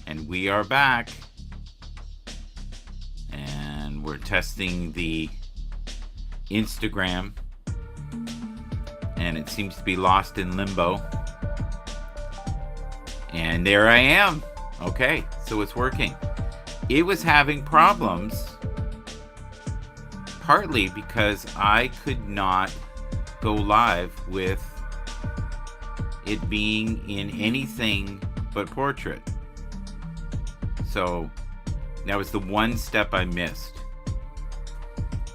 And we are back. And we're testing the Instagram. And it seems to be lost in limbo. And there I am. Okay, so it's working. It was having problems, partly because I could not go live with it being in anything but portrait. So that was the one step I missed.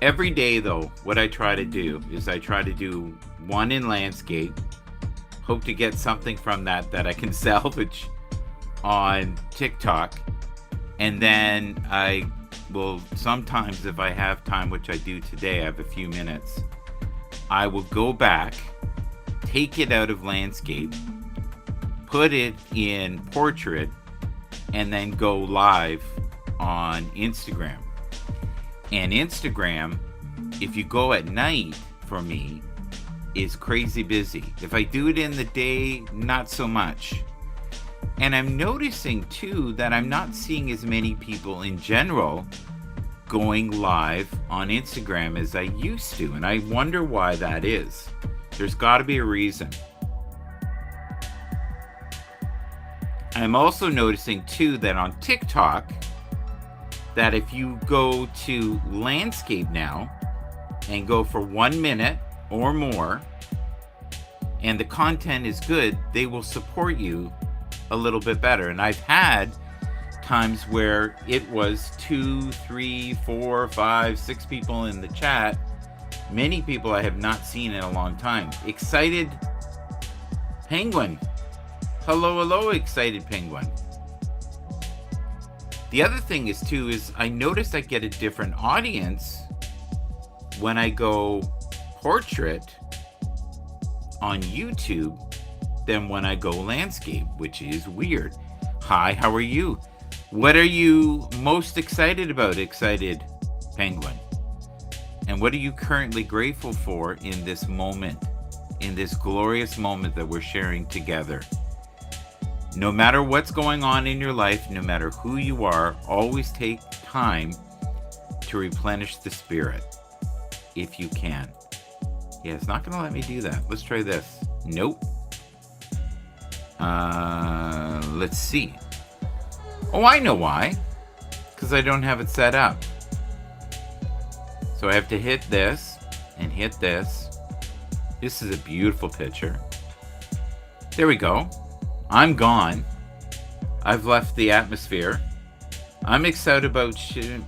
Every day, though, what I try to do is I try to do one in landscape, hope to get something from that I can salvage on TikTok, and then I will sometimes, if I have time, which I do today, I have a few minutes, I will go back, take it out of landscape, put it in portrait, and then go live on Instagram. And Instagram, if you go at night, for me, is crazy busy. If I do it in the day, not so much. And I'm noticing too that I'm not seeing as many people in general going live on Instagram as I used to. And I wonder why that is. There's got to be a reason. I'm also noticing too that on TikTok, that if you go to landscape now and go for 1 minute or more, and the content is good, they will support you a little bit better. And I've had times where it was 2, 3, 4, 5, 6 people in the chat. Many people I have not seen in a long time. Excited Penguin. Hello, Excited Penguin. The other thing is too, is I noticed I get a different audience when I go portrait on YouTube than when I go landscape, which is weird. Hi, how are you? What are you most excited about, Excited Penguin? And what are you currently grateful for in this moment, in this glorious moment that we're sharing together? No matter what's going on in your life, no matter who you are, always take time to replenish the spirit, if you can. Yeah, it's not going to let me do that. Let's try this. Nope. Let's see. Oh, I know why. Because I don't have it set up. So I have to hit this and hit this. This is a beautiful picture. There we go. I'm gone. I've left the atmosphere. I'm excited about shit.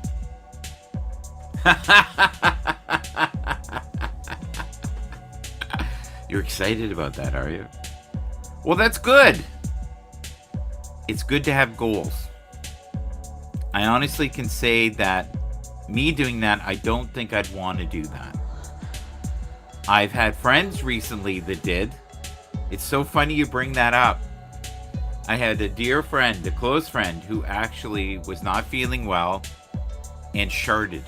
You're excited about that, are you? Well, that's good. It's good to have goals. I honestly can say that me doing that, I don't think I'd want to do that. I've had friends recently that did. It's so funny you bring that up. I had a dear friend, a close friend, who actually was not feeling well and sharded.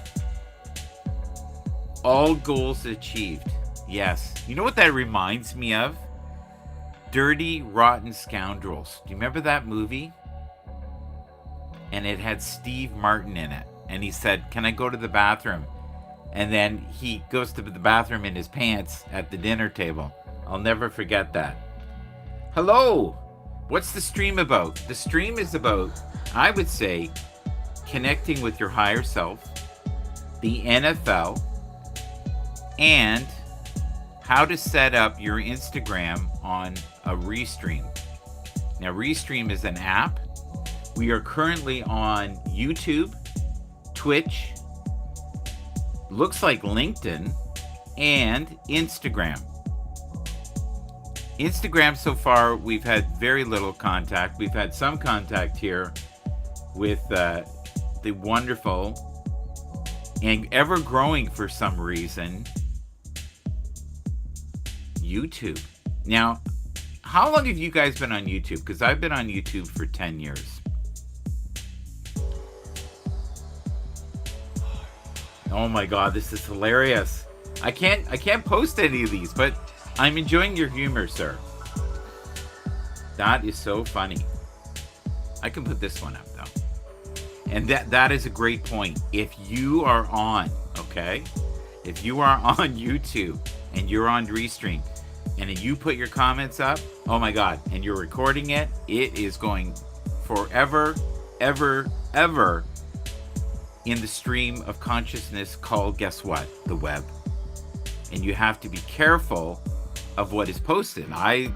All goals achieved. Yes. You know what that reminds me of? Dirty, Rotten Scoundrels. Do you remember that movie? And it had Steve Martin in it. And he said, "Can I go to the bathroom?" And then he goes to the bathroom in his pants at the dinner table. I'll never forget that. Hello! What's the stream about? The stream is about, I would say, connecting with your higher self, the NFL, and how to set up your Instagram on a Restream. Now, Restream is an app. We are currently on YouTube, Twitch, looks like LinkedIn, and Instagram. Instagram so far, we've had very little contact. We've had some contact here with the wonderful and ever growing for some reason, YouTube. Now, how long have you guys been on YouTube? Because I've been on YouTube for 10 years. Oh my God, this is hilarious. I can't post any of these, but I'm enjoying your humor, sir. That is so funny. I can put this one up though. And that is a great point. If you are on, okay? If you are on YouTube and you're on Restream and you put your comments up, oh my God, and you're recording it, it is going forever, ever, ever in the stream of consciousness called, guess what? The web. And you have to be careful of what is posted. I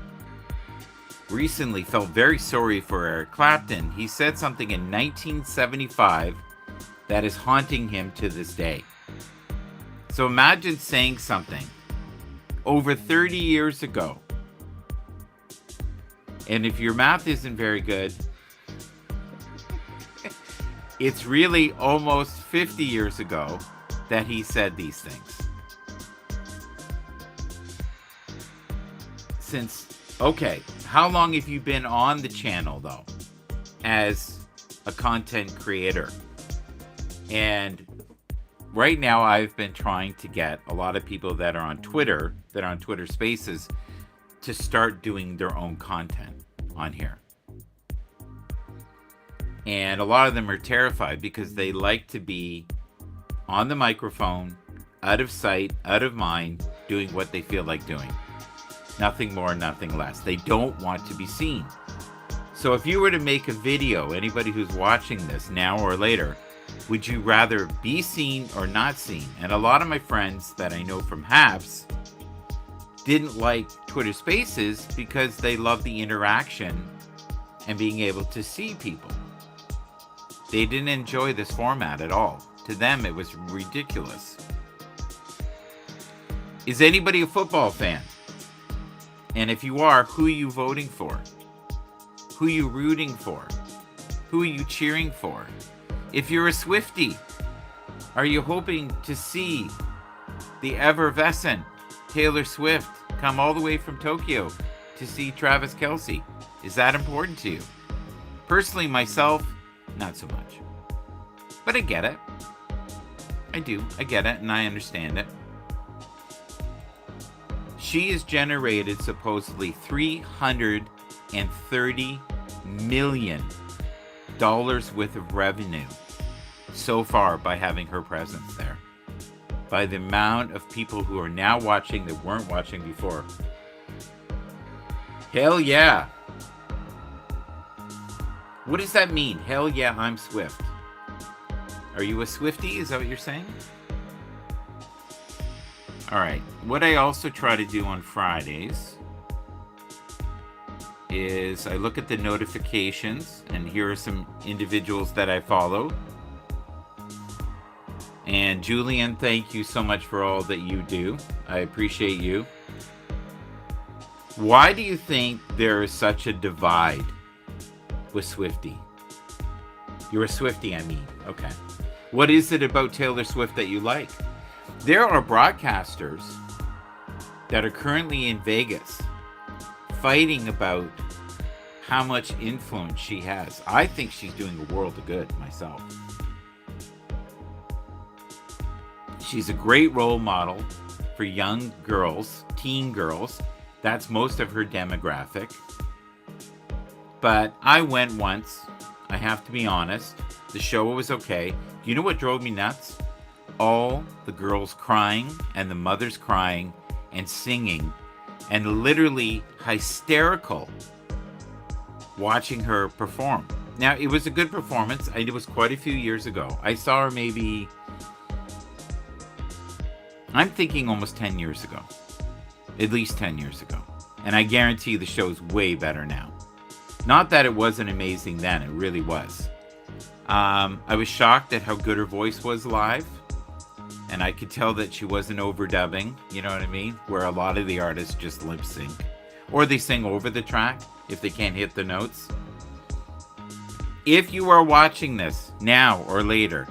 recently felt very sorry for Eric Clapton. He said something in 1975 that is haunting him to this day. So imagine saying something over 30 years ago. And if your math isn't very good, it's really almost 50 years ago that he said these things. Okay, how long have you been on the channel though, as a content creator? And right now I've been trying to get a lot of people that are on Twitter Spaces, to start doing their own content on here. And a lot of them are terrified because they like to be on the microphone, out of sight, out of mind, doing what they feel like doing. Nothing more, nothing less. They don't want to be seen. So if you were to make a video, anybody who's watching this now or later, would you rather be seen or not seen? And a lot of my friends that I know from HAPS didn't like Twitter Spaces because they love the interaction and being able to see people. They didn't enjoy this format at all. To them, it was ridiculous. Is anybody a football fan? And if you are, who are you voting for? Who are you rooting for? Who are you cheering for? If you're a Swiftie, are you hoping to see the effervescent Taylor Swift come all the way from Tokyo to see Travis Kelce? Is that important to you? Personally, myself, not so much. But I get it. I do. I get it, and I understand it. She has generated supposedly $330 million worth of revenue so far by having her presence there. By the amount of people who are now watching that weren't watching before. Hell yeah. What does that mean? Hell yeah, I'm Swift. Are you a Swiftie? Is that what you're saying? All right. What I also try to do on Fridays is I look at the notifications, and here are some individuals that I follow. And Julian, thank you so much for all that you do. I appreciate you. Why do you think there is such a divide with Swiftie? You're a Swiftie, I mean. Okay. What is it about Taylor Swift that you like? There are broadcasters that are currently in Vegas fighting about how much influence she has. I think she's doing a world of good myself. She's a great role model for young girls, teen girls. That's most of her demographic. But I went once. I have to be honest. The show was okay. Do you know what drove me nuts? All the girls crying and the mothers crying and singing and literally hysterical watching her perform. Now, it was a good performance. It was quite a few years ago. I saw her maybe, I'm thinking almost 10 years ago. At least 10 years ago. And I guarantee the show's way better now. Not that it wasn't amazing then. It really was. I was shocked at how good her voice was live. And I could tell that she wasn't overdubbing, you know what I mean? Where a lot of the artists just lip sync. Or they sing over the track if they can't hit the notes. If you are watching this now or later,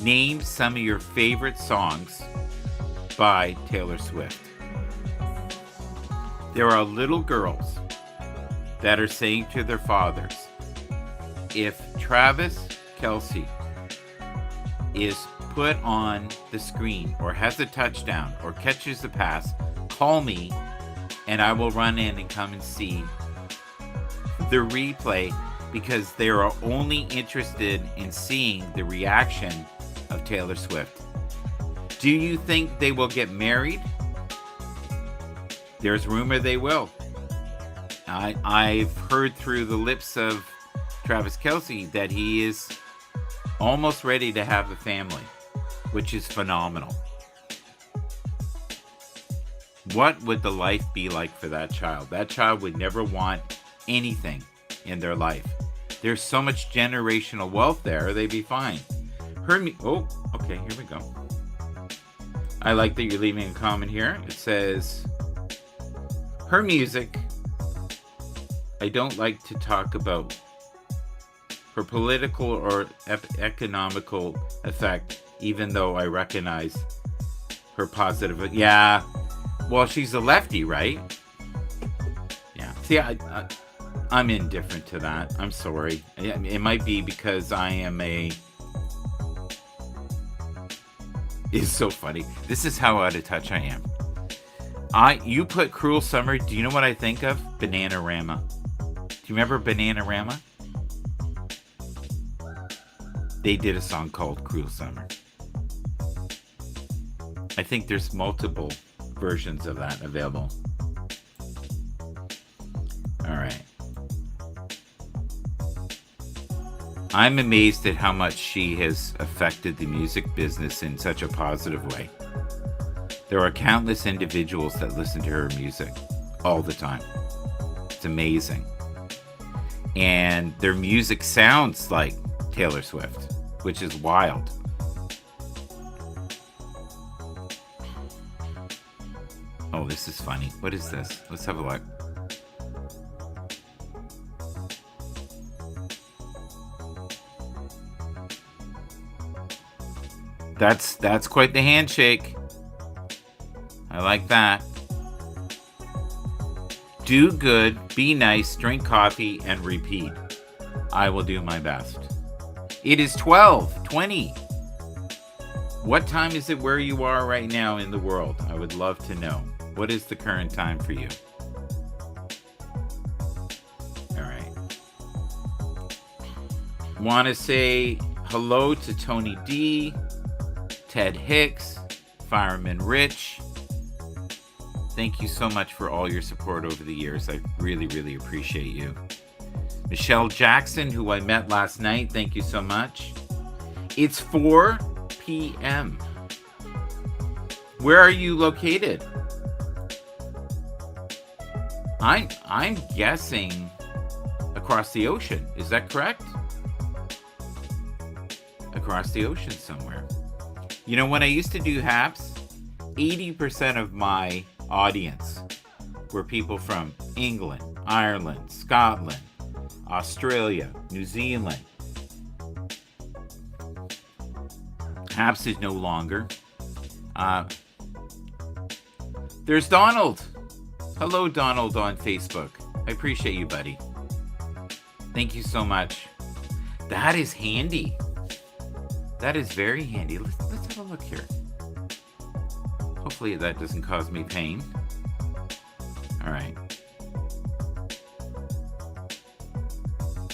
name some of your favorite songs by Taylor Swift. There are little girls that are saying to their fathers, if Travis Kelce is put on the screen or has a touchdown or catches the pass, call me and I will run in and come and see the replay because they are only interested in seeing the reaction of Taylor Swift. Do you think they will get married? There's rumor they will. I've heard through the lips of Travis Kelce that he is almost ready to have a family, which is phenomenal. What would the life be like for that child? That child would never want anything in their life. There's so much generational wealth there, they'd be fine. Okay, here we go. I like that you're leaving a comment here. It says, her music, I don't like to talk about her political or economical effect, even though I recognize her positive. Yeah, well, she's a lefty, right? Yeah. See, I'm indifferent to that. I'm sorry. It might be because I am a... It's so funny. This is how out of touch I am. You put Cruel Summer, do you know what I think of? Bananarama. Do you remember Bananarama? They did a song called Cruel Summer. I think there's multiple versions of that available. Alright. I'm amazed at how much she has affected the music business in such a positive way. There are countless individuals that listen to her music all the time. It's amazing. And their music sounds like Taylor Swift, which is wild. Oh, this is funny. What is this? Let's have a look. That's quite the handshake. I like that. Do good, be nice, drink coffee, and repeat. I will do my best. It is 12:20. What time is it where you are right now in the world? I would love to know. What is the current time for you? All right. Want to say hello to Tony D, Ted Hicks, Fireman Rich. Thank you so much for all your support over the years. I really, really appreciate you. Michelle Jackson, who I met last night, thank you so much. It's 4 p.m. Where are you located? I'm guessing across the ocean. Is that correct? Across the ocean somewhere. You know, when I used to do HAPS, 80% of my audience were people from England, Ireland, Scotland, Australia, New Zealand. HAPS is no longer. There's Donald. Hello, Donald, on Facebook. I appreciate you, buddy. Thank you so much. That is handy. That is very handy. Let's have a look here. Hopefully that doesn't cause me pain. All right.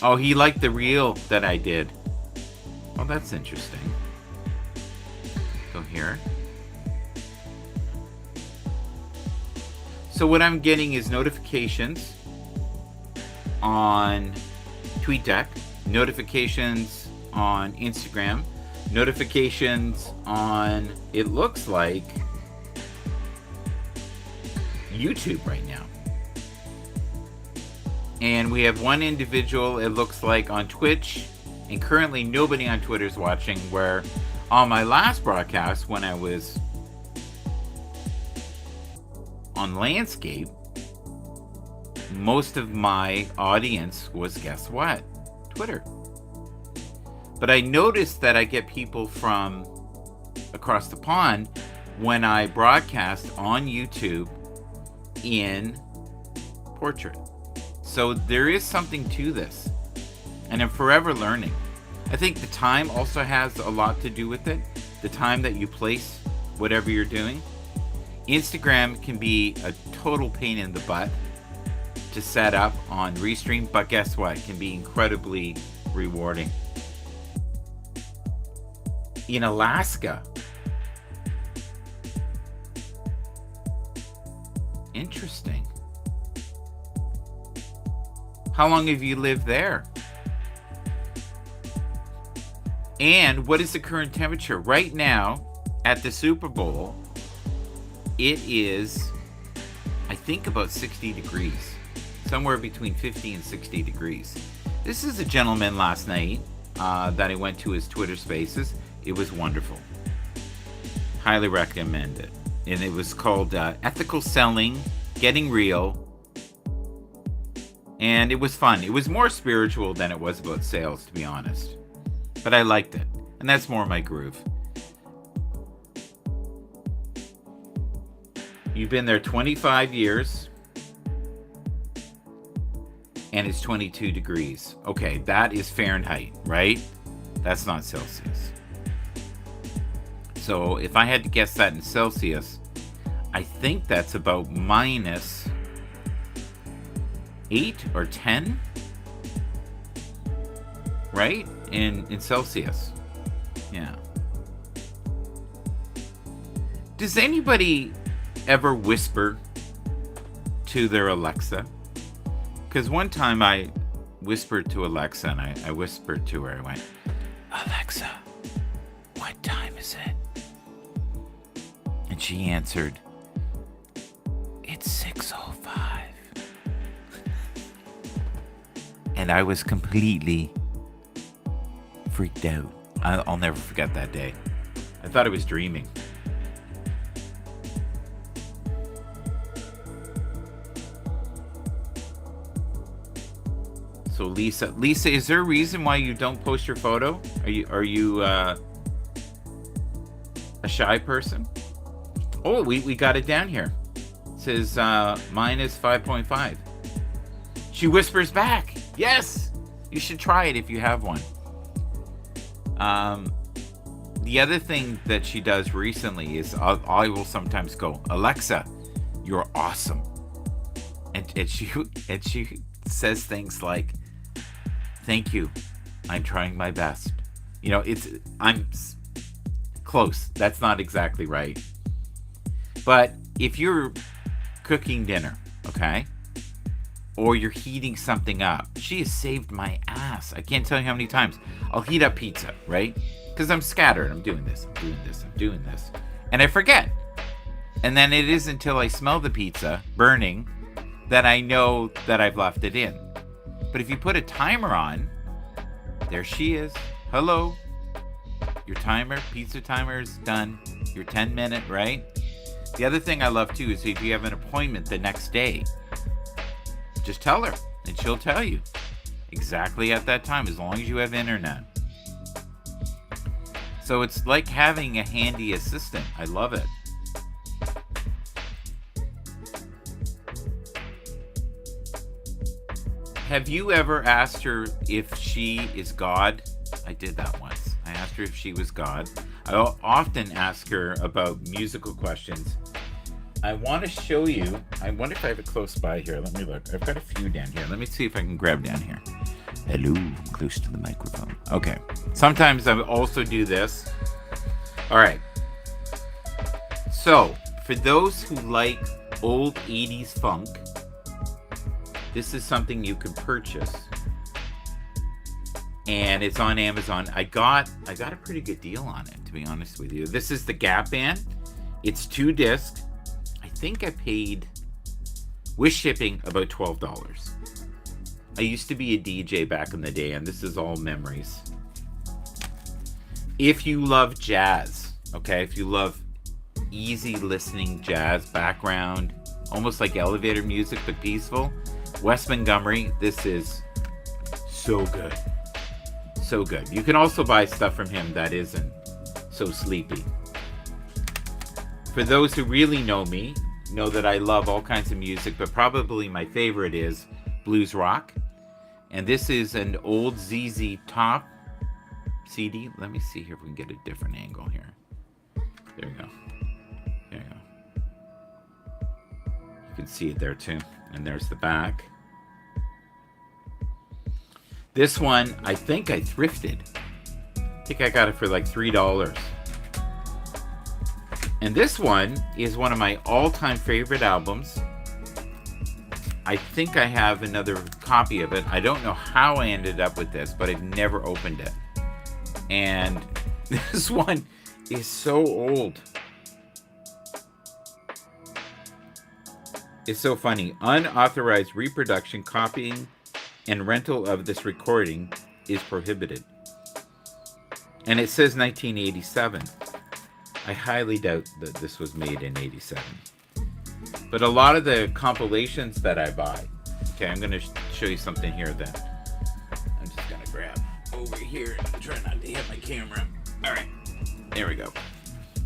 Oh, he liked the reel that I did. Oh, that's interesting. Go here. So what I'm getting is notifications on TweetDeck, notifications on Instagram, notifications on, it looks like, YouTube right now. And we have one individual, it looks like, on Twitch, and currently nobody on Twitter is watching, where on my last broadcast, when I was on landscape, most of my audience was, guess what? Twitter. But I noticed that I get people from across the pond when I broadcast on YouTube in portrait. So there is something to this, and I'm forever learning. I think the time also has a lot to do with it. The time that you place whatever you're doing. Instagram can be a total pain in the butt to set up on Restream, but guess what? It can be incredibly rewarding. In Alaska. Interesting. How long have you lived there? And what is the current temperature? Right now, at the Super Bowl, it is, I think, about 60 degrees. Somewhere between 50 and 60 degrees. This is a gentleman last night that I went to his Twitter Spaces. It was wonderful. Highly recommend it. And it was called Ethical Selling, Getting Real. And it was fun. It was more spiritual than it was about sales, to be honest. But I liked it. And that's more my groove. You've been there 25 years. And it's 22 degrees. Okay, that is Fahrenheit, right? That's not Celsius. So if I had to guess that in Celsius, I think that's about minus 8 or 10, right? In Celsius. Yeah. Does anybody ever whisper to their Alexa? Because one time I whispered to Alexa, and I whispered to her, I went, Alexa, what time is it? And she answered, it's 6:05. And I was completely freaked out. I'll never forget that day. I thought I was dreaming. So Lisa, is there a reason why you don't post your photo? Are you a shy person? Oh, we got it down here. It says minus 5.5. She whispers back. Yes, you should try it if you have one. The other thing that she does recently is I will sometimes go, Alexa, you're awesome, and she says things like, thank you, I'm trying my best. You know, I'm close. That's not exactly right. But if you're cooking dinner, okay, or you're heating something up, she has saved my ass. I can't tell you how many times I'll heat up pizza, right? Because I'm scattered. I'm doing this, and I forget. And then it isn't until I smell the pizza burning that I know that I've left it in. But if you put a timer on, there she is. Hello. Your pizza timer is done. Your 10-minute, right? The other thing I love too is if you have an appointment the next day, just tell her and she'll tell you exactly at that time, as long as you have internet. So it's like having a handy assistant. I love it. Have you ever asked her if she is God? I did that once. I asked her if she was God. I often ask her about musical questions. I want to show you. I wonder if I have it close by here. Let me look. I've got a few down here. Let me see if I can grab down here. Hello, close to the microphone. Okay. Sometimes I also do this. All right. So, for those who like old 80s funk, this is something you can purchase. And it's on Amazon. I got a pretty good deal on it, to be honest with you. This is the Gap Band. It's 2 discs. I think I paid, with shipping, about $12. I used to be a DJ back in the day, and this is all memories. If you love jazz, okay, if you love easy listening jazz background, almost like elevator music but peaceful, Wes Montgomery, this is so good. So good. You can also buy stuff from him that isn't so sleepy. For those who really know me, know that I love all kinds of music, but probably my favorite is blues rock. And this is an old ZZ Top CD. Let me see here if we can get a different angle here. There we go. There you go. You can see it there too. And there's the back. This one, I think I thrifted. I think I got it for like $3. And this one is one of my all-time favorite albums. I think I have another copy of it. I don't know how I ended up with this, but I've never opened it. And this one is so old. It's so funny. Unauthorized reproduction, copying, and rental of this recording is prohibited. And it says 1987. I highly doubt that this was made in 87. But a lot of the compilations that I buy... Okay, I'm going to show you something here then. I'm just going to grab over here and try not to hit my camera. Alright, there we go.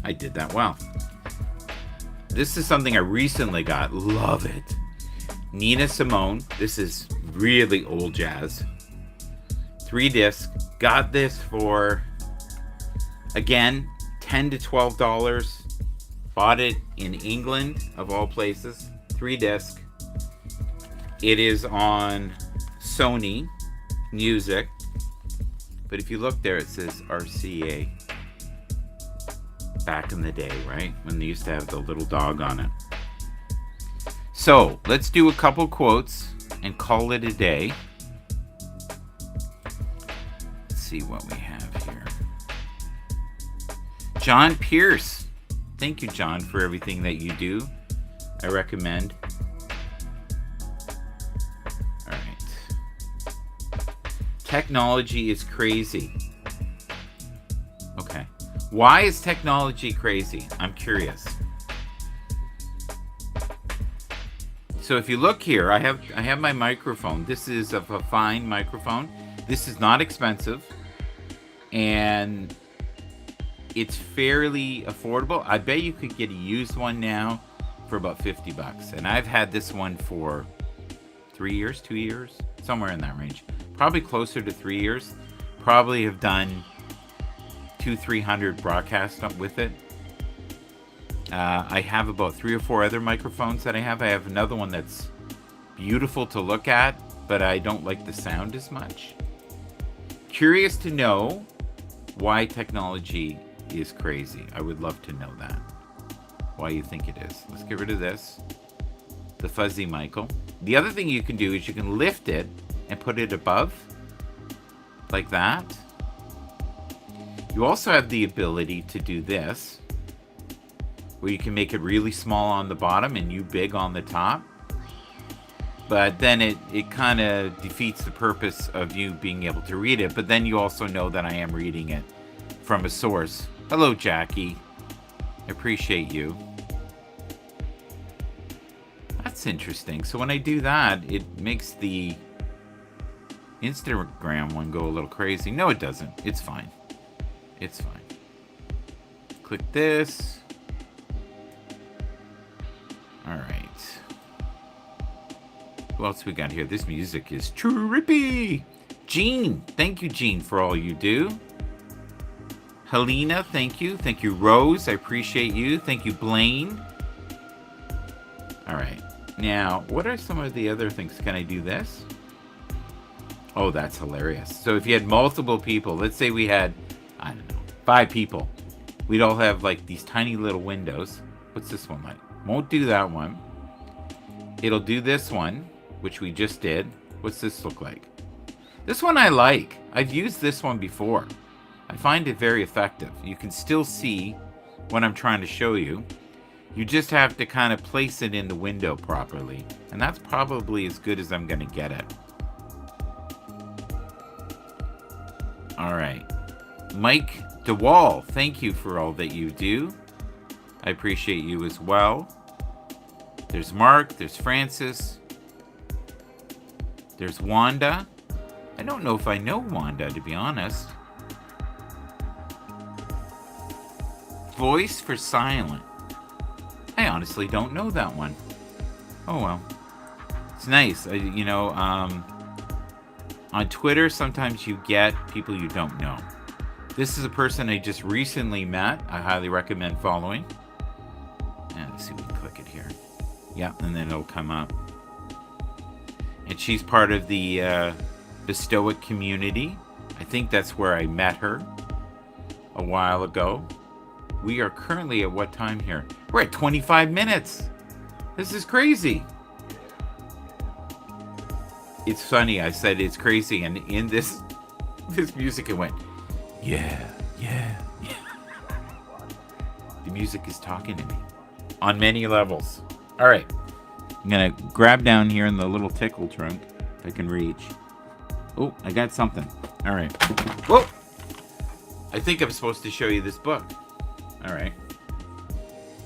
I did that well. This is something I recently got. Love it. Nina Simone. This is really old jazz. 3 disc. Got this for, again, $10 to $12. Bought it in England, of all places. 3 disc. It is on Sony Music. But if you look there, it says RCA. Back in the day, right? When they used to have the little dog on it. So, let's do a couple quotes and call it a day. Let's see what we have here. John Pierce. Thank you, John, for everything that you do. I recommend. All right. Technology is crazy. Okay. Why is technology crazy? I'm curious. So if you look here, I have my microphone. This is a fine microphone. This is not expensive. And it's fairly affordable. I bet you could get a used one now for about $50. And I've had this one for 3 years, 2 years, somewhere in that range. Probably closer to 3 years. Probably have done 200-300 broadcasts with it. I have about 3 or 4 other microphones that I have. I have another one that's beautiful to look at, but I don't like the sound as much. Curious to know why technology is crazy. I would love to know that. Why you think it is. Let's get rid of this. The fuzzy Michael. The other thing you can do is you can lift it and put it above. Like that. You also have the ability to do this, where you can make it really small on the bottom and you big on the top. But then it kind of defeats the purpose of you being able to read it. But then you also know that I am reading it from a source. Hello, Jackie. I appreciate you. That's interesting. So when I do that, it makes the Instagram one go a little crazy. No, it doesn't. It's fine. It's fine. Click this. All right. Who else we got here? This music is trippy. Gene. Thank you, Gene, for all you do. Helena, thank you. Thank you, Rose. I appreciate you. Thank you, Blaine. All right. Now, what are some of the other things? Can I do this? Oh, that's hilarious. So if you had multiple people, let's say we had, I don't know, 5 people. We'd all have like these tiny little windows. What's this one like? Won't do that one. It'll do this one, which we just did. What's this look like? This one I like. I've used this one before. I find it very effective. You can still see what I'm trying to show you. You just have to kind of place it in the window properly. And that's probably as good as I'm going to get it. All right. Mike DeWall, thank you for all that you do. I appreciate you as well. There's Mark. There's Francis. There's Wanda. I don't know if I know Wanda, to be honest. Voice for silent. I honestly don't know that one. Oh well. It's nice. On Twitter, sometimes you get people you don't know. This is a person I just recently met. I highly recommend following. And let's see if we can click it here. Yeah, and then it'll come up. And she's part of the the Stoic community. I think that's where I met her a while ago. We are currently at what time here? We're at 25 minutes. This is crazy. It's funny, I said it's crazy, and in this music it went, yeah. The music is talking to me on many levels. All right, I'm gonna grab down here in the little tickle trunk if I can reach. Oh, I got something. All right. Whoa! I think I'm supposed to show you this book. All right.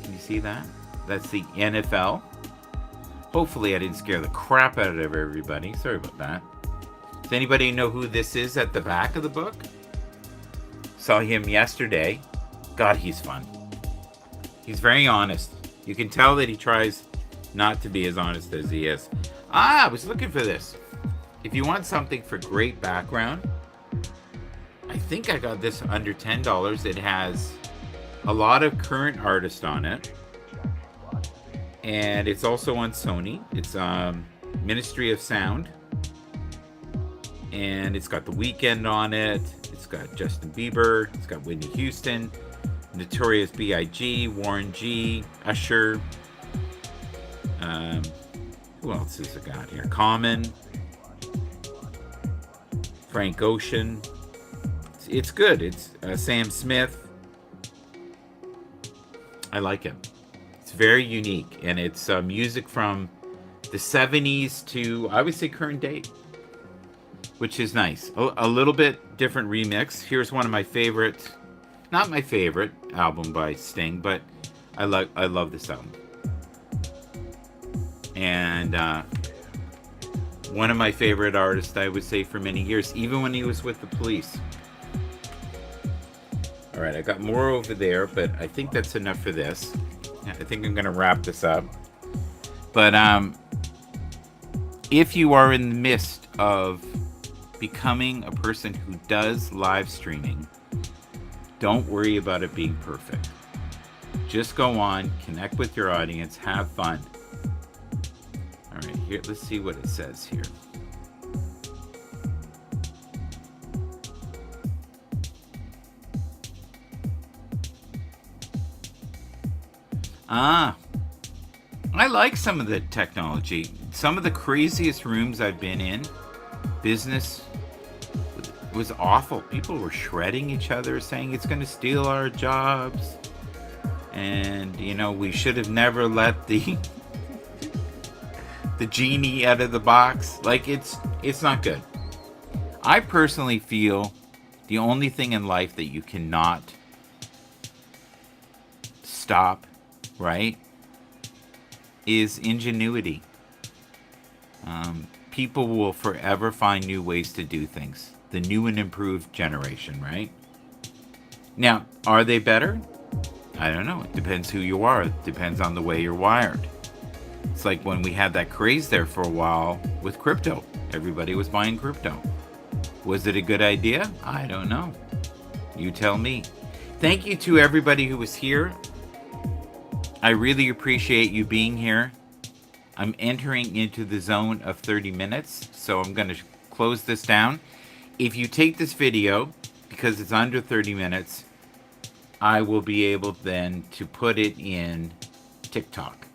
Can you see that? That's the NFL. Hopefully I didn't scare the crap out of everybody. Sorry about that. Does anybody know who this is at the back of the book? Saw him yesterday. God, he's fun. He's very honest. You can tell that he tries not to be as honest as he is. I was looking for this. If you want something for great background, I think I got this under $10. It has a lot of current artists on it. And it's also on Sony. It's Ministry of Sound. And it's got The Weeknd on it. It's got Justin Bieber. It's got Whitney Houston, Notorious B.I.G., Warren G., Usher. Who else has it got here? Common. Frank Ocean. It's good. It's Sam Smith. I like it. It's very unique, and it's music from the 70s to, I would say, current date, which is nice. A little bit different remix. Here's one of my favorite, not my favorite album by Sting, but I love this album. And one of my favorite artists, I would say, for many years, even when he was with the Police. All right, I got more over there, but I think that's enough for this. I think I'm going to wrap this up. But if you are in the midst of becoming a person who does live streaming, don't worry about it being perfect. Just go on, connect with your audience, have fun. All right, here, let's see what it says here. I like some of the technology. Some of the craziest rooms I've been in, business, was awful. People were shredding each other, saying it's going to steal our jobs. And, you know, we should have never let the genie out of the box. Like, it's not good. I personally feel the only thing in life that you cannot stop, right, is ingenuity. People will forever find new ways to do things. The new and improved generation, right? Now, are they better? I don't know. It depends who you are. It depends on the way you're wired. It's like when we had that craze there for a while with crypto. Everybody was buying crypto. Was it a good idea? I don't know. You tell me. Thank you to everybody who was here. I really appreciate you being here. I'm entering into the zone of 30 minutes, so I'm going to close this down. If you take this video, because it's under 30 minutes, I will be able then to put it in TikTok.